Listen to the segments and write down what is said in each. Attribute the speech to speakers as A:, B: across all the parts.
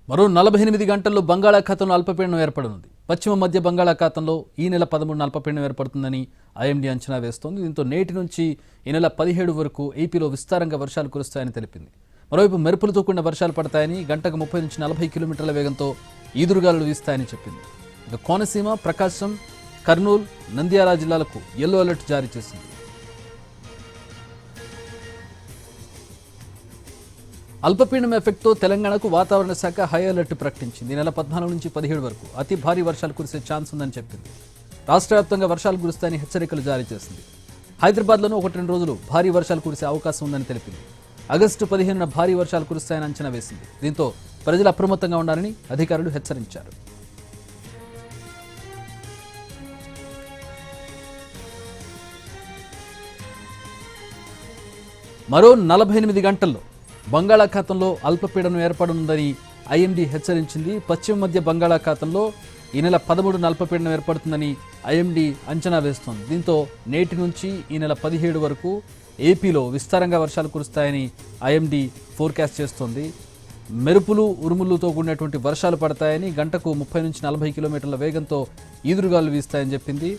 A: మరో 48 గంటల్లో బంగాళాఖాతంలో అల్పపీడనం ఏర్పడనుంది. పశ్చిమ మధ్య బంగాళాఖాతంలో ఈ నెల 13న అల్పపీడనం ఏర్పడుతుందని ఐఎండీ అంచనా వేస్తోంది. దీంతో నేటి నుంచి ఈ నెల 17 వరకు ఏపీలో విస్తారంగా వర్షాలు కురుస్తాయని తెలిపింది. మరోవైపు మెరుపులతో కూడిన వర్షాలు పడతాయని, గంటకు 30 నుంచి 40 కిలోమీటర్ల వేగంతో ఈదురుగాలులు వీస్తాయని చెప్పింది. ఇక కోనసీమ, ప్రకాశం, కర్నూలు, నంద్యాల జిల్లాలకు యెల్లో అలర్ట్ జారీ చేసింది. అల్పపీడనం ఎఫెక్ట్తో తెలంగాణకు వాతావరణ శాఖ హై అలర్ట్ ప్రకటించింది. ఈ నెల 14 నుంచి 17 వరకు అతి భారీ వర్షాలు కురిసే ఛాన్స్ ఉందని చెప్పింది. రాష్ట్ర వ్యాప్తంగా వర్షాలు కురుస్తాయని హెచ్చరికలు జారీ చేసింది. హైదరాబాద్లోనూ 1-2 రోజులు భారీ వర్షాలు కురిసే అవకాశం ఉందని తెలిపింది. ఆగస్టు 15న భారీ వర్షాలు కురుస్తాయని అంచనా వేసింది. దీంతో ప్రజలు అప్రమత్తంగా ఉండాలని అధికారులు హెచ్చరించారు. మరో 48 గంటల్లో బంగాళాఖాతంలో అల్పపీడనం ఏర్పడనుందని ఐఎండీ హెచ్చరించింది. పశ్చిమ మధ్య బంగాళాఖాతంలో ఈ నెల 13న అల్పపీడనం ఏర్పడుతుందని ఐఎండీ అంచనా వేస్తోంది. దీంతో నేటి నుంచి ఈ నెల 17 వరకు ఏపీలో విస్తారంగా వర్షాలు కురుస్తాయని ఐఎండీ ఫోర్కాస్ట్ చేస్తోంది. మెరుపులు, ఉరుములతో కూడినటువంటి వర్షాలు పడతాయని, గంటకు 30 నుంచి 40 కిలోమీటర్ల వేగంతో ఈదురుగాలు వీస్తాయని చెప్పింది.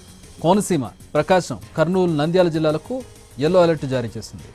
A: కోనసీమ, ప్రకాశం, కర్నూలు, నంద్యాల జిల్లాలకు యెల్లో అలర్ట్ జారీ చేసింది.